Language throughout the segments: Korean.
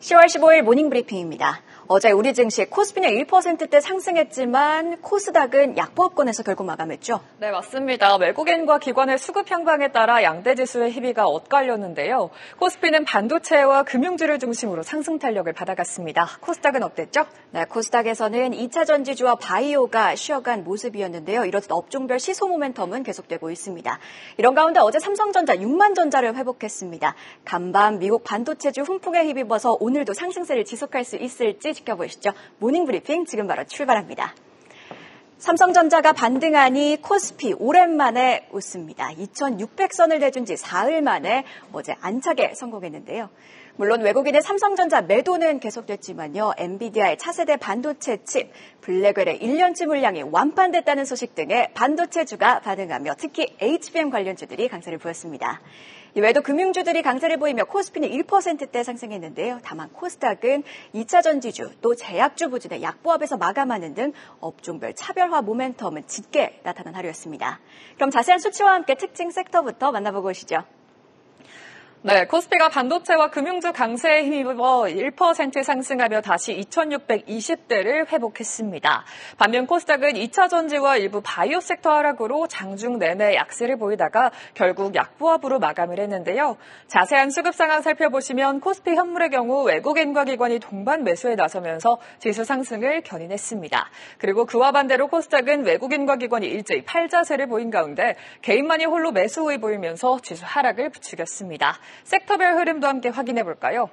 10월 15일 모닝브리핑입니다. 어제 우리 증시 코스피는 1%대 상승했지만 코스닥은 약보합권에서 결국 마감했죠. 네, 맞습니다. 외국인과 기관의 수급 향방에 따라 양대 지수의 희비가 엇갈렸는데요. 코스피는 반도체와 금융주를 중심으로 상승 탄력을 받아갔습니다. 코스닥은 어땠죠? 네, 코스닥에서는 2차 전지주와 바이오가 쉬어간 모습이었는데요. 이렇듯 업종별 시소 모멘텀은 계속되고 있습니다. 이런 가운데 어제 삼성전자 6만 전자를 회복했습니다. 간밤 미국 반도체주 훈풍에 힘입어서 오늘도 상승세를 지속할 수 있을지 지켜보시죠. 모닝브리핑 지금 바로 출발합니다. 삼성전자가 반등하니 코스피 오랜만에 웃습니다. 2600선을 내준 지 사흘 만에 어제 안착에 성공했는데요. 물론 외국인의 삼성전자 매도는 계속됐지만요. 엔비디아의 차세대 반도체 칩, 블랙웰의 1년치 물량이 완판됐다는 소식 등의 반도체주가 반응하며 특히 HBM 관련주들이 강세를 보였습니다. 이외에도 금융주들이 강세를 보이며 코스피는 1%대 상승했는데요. 다만 코스닥은 2차 전지주 또 제약주 부진의 약보합에서 마감하는 등 업종별 차별화 모멘텀은 짙게 나타난 하루였습니다. 그럼 자세한 수치와 함께 특징 섹터부터 만나보고 오시죠. 네, 코스피가 반도체와 금융주 강세에 힘입어 1% 상승하며 다시 2620대를 회복했습니다. 반면 코스닥은 2차 전지와 일부 바이오 섹터 하락으로 장중 내내 약세를 보이다가 결국 약보합으로 마감을 했는데요. 자세한 수급 상황 살펴보시면 코스피 현물의 경우 외국인과 기관이 동반 매수에 나서면서 지수 상승을 견인했습니다. 그리고 그와 반대로 코스닥은 외국인과 기관이 일제히 팔자세를 보인 가운데 개인만이 홀로 매수 우위 보이면서 지수 하락을 부추겼습니다. 섹터별 흐름도 함께 확인해 볼까요?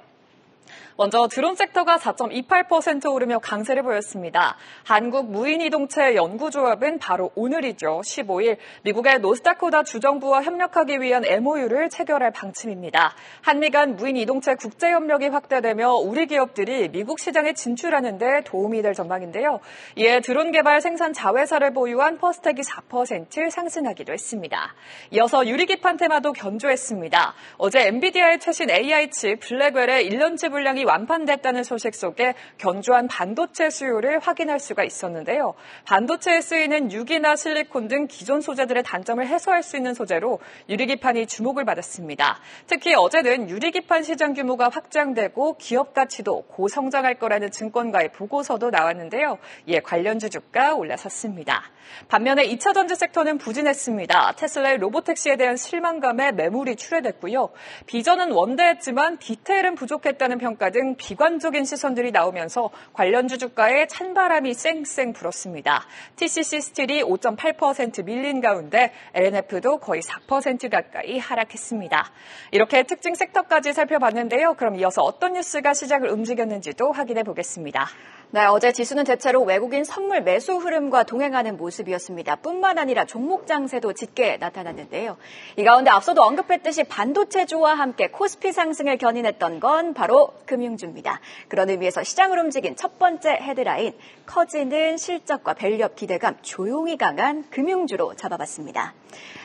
먼저 드론 섹터가 4.28% 오르며 강세를 보였습니다. 한국무인이동체 연구조합은 바로 오늘이죠. 15일 미국의 노스다코다 주정부와 협력하기 위한 MOU를 체결할 방침입니다. 한미 간 무인이동체 국제협력이 확대되며 우리 기업들이 미국 시장에 진출하는 데 도움이 될 전망인데요. 이에 드론 개발 생산 자회사를 보유한 퍼스텍이 4% 상승하기도 했습니다. 이어서 유리기판 테마도 견조했습니다. 어제 엔비디아의 최신 AI 칩 블랙웰의 1년치 물량이 완판됐다는 소식 속에 견조한 반도체 수요를 확인할 수가 있었는데요. 반도체에 쓰이는 유기나 실리콘 등 기존 소재들의 단점을 해소할 수 있는 소재로 유리기판이 주목을 받았습니다. 특히 어제는 유리기판 시장 규모가 확장되고 기업 가치도 고성장할 거라는 증권가의 보고서도 나왔는데요. 이에 관련주 주가 올라섰습니다. 반면에 2차 전지 섹터는 부진했습니다. 테슬라의 로보택시에 대한 실망감에 매물이 출회됐고요. 비전은 원대했지만 디테일은 부족했다는 평가 등 비관적인 시선들이 나오면서 관련주 주가에 찬바람이 쌩쌩 불었습니다. TCC 스틸이 5.8% 밀린 가운데 LNF도 거의 4% 가까이 하락했습니다. 이렇게 특징 섹터까지 살펴봤는데요. 그럼 이어서 어떤 뉴스가 시장을 움직였는지도 확인해 보겠습니다. 네, 어제 지수는 대체로 외국인 선물 매수 흐름과 동행하는 모습이었습니다. 뿐만 아니라 종목 장세도 짙게 나타났는데요. 이 가운데 앞서도 언급했듯이 반도체주와 함께 코스피 상승을 견인했던 건 바로 금융주입니다. 그런 의미에서 시장을 움직인 첫 번째 헤드라인, 커지는 실적과 밸류업 기대감, 조용히 강한 금융주로 잡아봤습니다.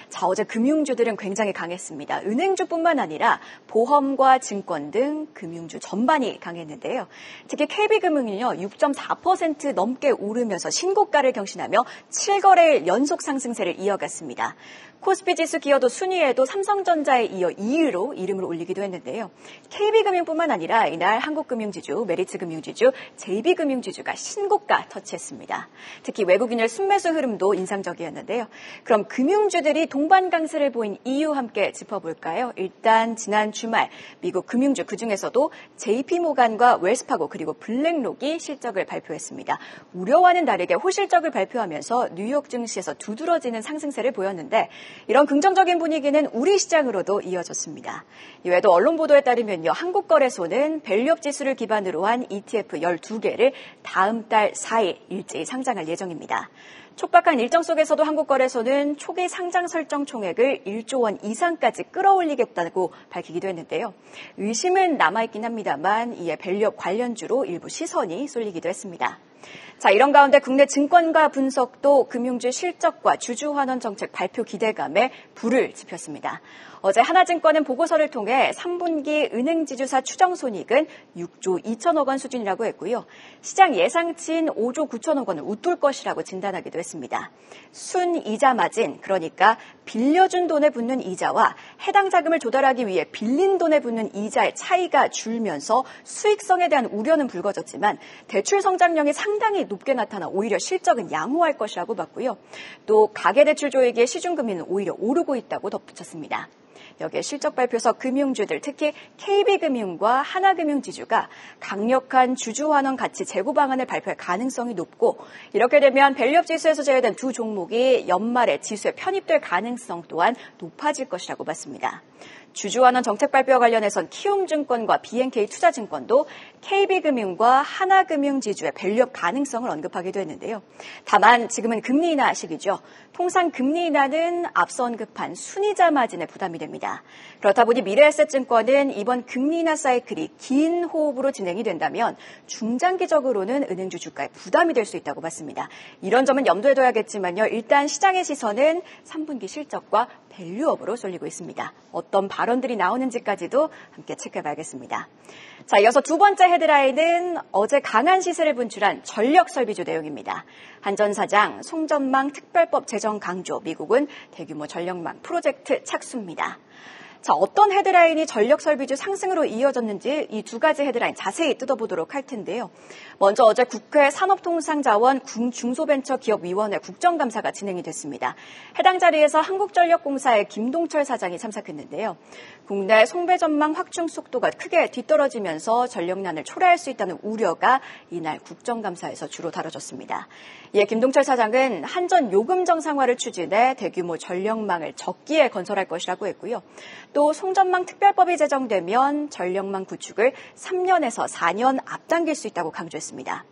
자, 어제 금융주들은 굉장히 강했습니다. 은행주뿐만 아니라 보험과 증권 등 금융주 전반이 강했는데요. 특히 KB금융은요, 6.4% 넘게 오르면서 신고가를 경신하며 7거래일 연속 상승세를 이어갔습니다. 코스피 지수 기여도 순위에도 삼성전자에 이어 2위로 이름을 올리기도 했는데요. KB금융뿐만 아니라 이날 한국금융지주, 메리츠금융지주, JB금융지주가 신고가 터치했습니다. 특히 외국인의 순매수 흐름도 인상적이었는데요. 그럼 금융주들이 동반 강세를 보인 이유 함께 짚어볼까요? 일단 지난 주말 미국 금융주 그중에서도 JP모간과 웰스파고 그리고 블랙록이 실적을 발표했습니다. 우려와는 다르게 호실적을 발표하면서 뉴욕 증시에서 두드러지는 상승세를 보였는데 이런 긍정적인 분위기는 우리 시장으로도 이어졌습니다. 이외에도 언론 보도에 따르면요, 한국거래소는 밸류업 지수를 기반으로 한 ETF 12개를 다음 달 4일 일제히 상장할 예정입니다. 촉박한 일정 속에서도 한국거래소는 초기 상장 설정 총액을 1조 원 이상까지 끌어올리겠다고 밝히기도 했는데요. 의심은 남아있긴 합니다만 이에 밸류업 관련주로 일부 시선이 쏠리기도 했습니다. 자, 이런 가운데 국내 증권가 분석도 금융주 실적과 주주환원 정책 발표 기대감에 불을 지폈습니다. 어제 하나증권은 보고서를 통해 3분기 은행지주사 추정손익은 6조 2천억 원 수준이라고 했고요. 시장 예상치인 5조 9천억 원을 웃돌 것이라고 진단하기도 했습니다. 순이자 마진, 그러니까 빌려준 돈에 붙는 이자와 해당 자금을 조달하기 위해 빌린 돈에 붙는 이자의 차이가 줄면서 수익성에 대한 우려는 불거졌지만 대출 성장률이 상당히 높게 나타나 오히려 실적은 양호할 것이라고 봤고요. 또 가계대출 조익의 시중금리는 오히려 오르고 있다고 덧붙였습니다. 여기에 실적 발표에서 금융주들, 특히 KB금융과 하나금융지주가 강력한 주주환원 가치 제고 방안을 발표할 가능성이 높고, 이렇게 되면 밸류업 지수에서 제외된 두 종목이 연말에 지수에 편입될 가능성 또한 높아질 것이라고 봤습니다. 주주환원 정책 발표와 관련해선 키움증권과 BNK 투자증권도 KB금융과 하나금융지주의 밸류업 가능성을 언급하기도 했는데요. 다만 지금은 금리 인하 시기죠. 통상 금리 인하는 앞서 언급한 순이자 마진에 부담이 됩니다. 그렇다 보니 미래에셋증권은 이번 금리 인하 사이클이 긴 호흡으로 진행이 된다면 중장기적으로는 은행주 주가에 부담이 될 수 있다고 봤습니다. 이런 점은 염두에 둬야겠지만요. 일단 시장의 시선은 3분기 실적과 밸류업으로 쏠리고 있습니다. 어떤 발언들이 나오는지까지도 함께 체크해봐야겠습니다. 자, 이어서 두 번째 헤드라인은 어제 강한 시세를 분출한 전력설비주 내용입니다. 한전사장 송전망 특별법 제정 강조, 미국은 대규모 전력망 프로젝트 착수입니다. 자, 어떤 헤드라인이 전력설비주 상승으로 이어졌는지 이 두 가지 헤드라인 자세히 뜯어보도록 할 텐데요. 먼저 어제 국회 산업통상자원 중소벤처기업위원회 국정감사가 진행이 됐습니다. 해당 자리에서 한국전력공사의 김동철 사장이 참석했는데요. 국내 송배 전망 확충 속도가 크게 뒤떨어지면서 전력난을 초래할 수 있다는 우려가 이날 국정감사에서 주로 다뤄졌습니다. 이에 김동철 사장은 한전 요금 정상화를 추진해 대규모 전력망을 적기에 건설할 것이라고 했고요. 또 송전망 특별법이 제정되면 전력망 구축을 3년에서 4년 앞당길 수 있다고 강조했습니다.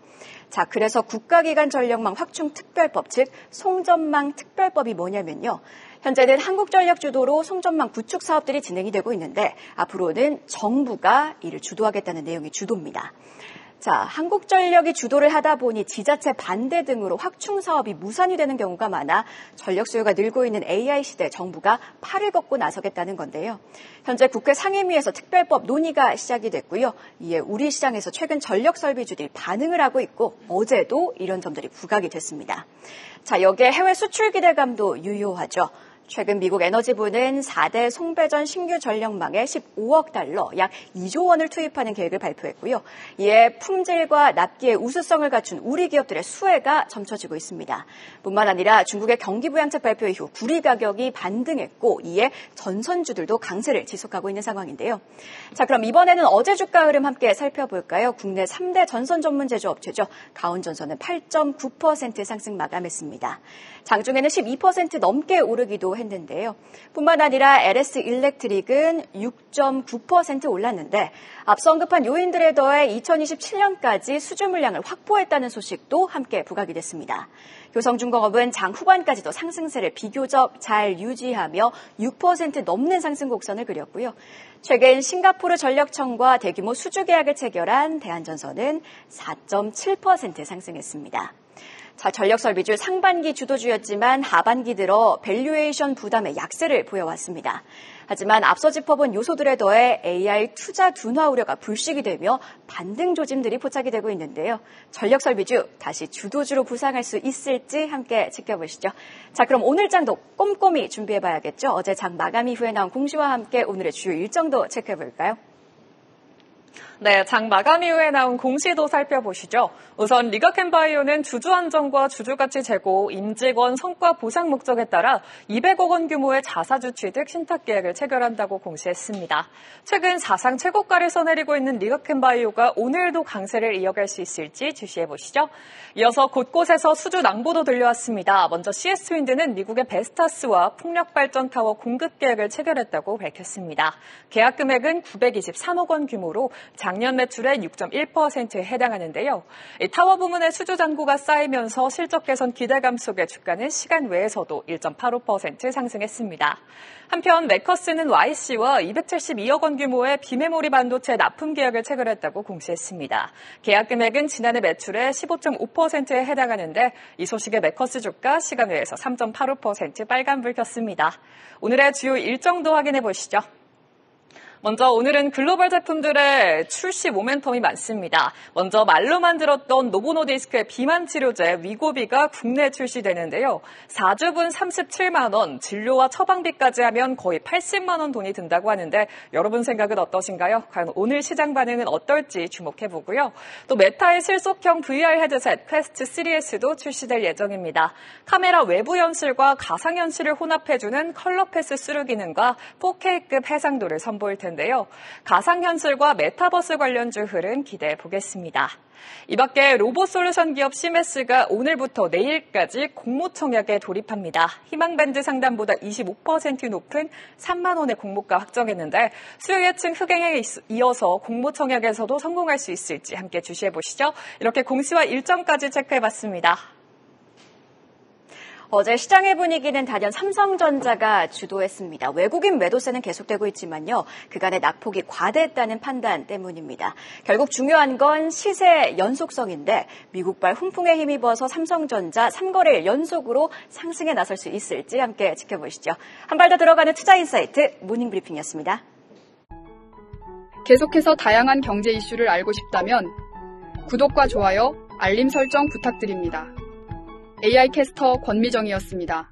자, 그래서 국가기관 전력망 확충 특별법, 즉 송전망 특별법이 뭐냐면요. 현재는 한국전력 주도로 송전망 구축 사업들이 진행이 되고 있는데 앞으로는 정부가 이를 주도하겠다는 내용이 주도입니다. 자, 한국전력이 주도를 하다 보니 지자체 반대 등으로 확충 사업이 무산이 되는 경우가 많아 전력 수요가 늘고 있는 AI 시대에 정부가 팔을 걷고 나서겠다는 건데요. 현재 국회 상임위에서 특별법 논의가 시작이 됐고요. 이에 우리 시장에서 최근 전력 설비주들이 반응을 하고 있고 어제도 이런 점들이 부각이 됐습니다. 자, 여기에 해외 수출 기대감도 유효하죠. 최근 미국 에너지부는 4대 송배전 신규 전력망에 15억 달러, 약 2조 원을 투입하는 계획을 발표했고요. 이에 품질과 납기의 우수성을 갖춘 우리 기업들의 수혜가 점쳐지고 있습니다. 뿐만 아니라 중국의 경기부양책 발표 이후 구리 가격이 반등했고 이에 전선주들도 강세를 지속하고 있는 상황인데요. 자, 그럼 이번에는 어제 주가 흐름 함께 살펴볼까요? 국내 3대 전선 전문 제조업체죠. 가온전선은 8.9% 상승 마감했습니다. 장중에는 12% 넘게 오르기도 했는데요. 뿐만 아니라 LS 일렉트릭은 6.9% 올랐는데 앞서 언급한 요인들에 더해 2027년까지 수주 물량을 확보했다는 소식도 함께 부각이 됐습니다. 효성중공업은 장 후반까지도 상승세를 비교적 잘 유지하며 6% 넘는 상승 곡선을 그렸고요. 최근 싱가포르 전력청과 대규모 수주 계약을 체결한 대한전선은 4.7% 상승했습니다. 자, 전력설비주 상반기 주도주였지만 하반기 들어 밸류에이션 부담의 약세를 보여왔습니다. 하지만 앞서 짚어본 요소들에 더해 AI 투자 둔화 우려가 불식이 되며 반등 조짐들이 포착이 되고 있는데요. 전력설비주 다시 주도주로 부상할 수 있을지 함께 지켜보시죠. 자, 그럼 오늘 장도 꼼꼼히 준비해봐야겠죠. 어제 장 마감 이후에 나온 공시와 함께 오늘의 주요 일정도 체크해볼까요? 네, 장 마감 이후에 나온 공시도 살펴보시죠. 우선 리가캠바이오는 주주 안정과 주주가치 제고, 임직원 성과 보상 목적에 따라 200억 원 규모의 자사주 취득 신탁 계약을 체결한다고 공시했습니다. 최근 사상 최고가를 써내리고 있는 리가캠바이오가 오늘도 강세를 이어갈 수 있을지 주시해보시죠. 이어서 곳곳에서 수주 낭보도 들려왔습니다. 먼저 CS윈드는 미국의 베스타스와 풍력발전타워 공급 계약을 체결했다고 밝혔습니다. 계약 금액은 923억 원 규모로 작년 매출의 6.1%에 해당하는데요. 이 타워 부문의 수주 잔고가 쌓이면서 실적 개선 기대감 속에 주가는 시간 외에서도 1.85% 상승했습니다. 한편 매커스는 YC와 272억 원 규모의 비메모리 반도체 납품 계약을 체결했다고 공시했습니다. 계약 금액은 지난해 매출의 15.5%에 해당하는데 이 소식에 매커스 주가 시간 외에서 3.85% 빨간불 켰습니다. 오늘의 주요 일정도 확인해 보시죠. 먼저 오늘은 글로벌 제품들의 출시 모멘텀이 많습니다. 먼저 말로만 들었던 노보노디스크의 비만 치료제 위고비가 국내에 출시되는데요. 4주분 37만 원, 진료와 처방비까지 하면 거의 80만 원 돈이 든다고 하는데 여러분 생각은 어떠신가요? 과연 오늘 시장 반응은 어떨지 주목해보고요. 또 메타의 실속형 VR 헤드셋 퀘스트 3S도 출시될 예정입니다. 카메라 외부 연실과 가상현실을 혼합해주는 컬러 패스 수루 기능과 4K급 해상도를 선보일 텐데 가상현실과 메타버스 관련주 흐름 기대해 보겠습니다. 이 밖에 로봇 솔루션 기업 시메스가 오늘부터 내일까지 공모청약에 돌입합니다. 희망밴드 상단보다 25% 높은 3만 원의 공모가 확정했는데 수요 예측 흑행에 이어서 공모청약에서도 성공할 수 있을지 함께 주시해 보시죠. 이렇게 공시와 일정까지 체크해봤습니다. 어제 시장의 분위기는 단연 삼성전자가 주도했습니다. 외국인 매도세는 계속되고 있지만요. 그간의 낙폭이 과대했다는 판단 때문입니다. 결국 중요한 건 시세 연속성인데 미국발 훈풍에 힘입어서 삼성전자 3거래일 연속으로 상승에 나설 수 있을지 함께 지켜보시죠. 한 발 더 들어가는 투자인사이트 모닝브리핑이었습니다. 계속해서 다양한 경제 이슈를 알고 싶다면 구독과 좋아요, 알림 설정 부탁드립니다. AI 캐스터 권미정이었습니다.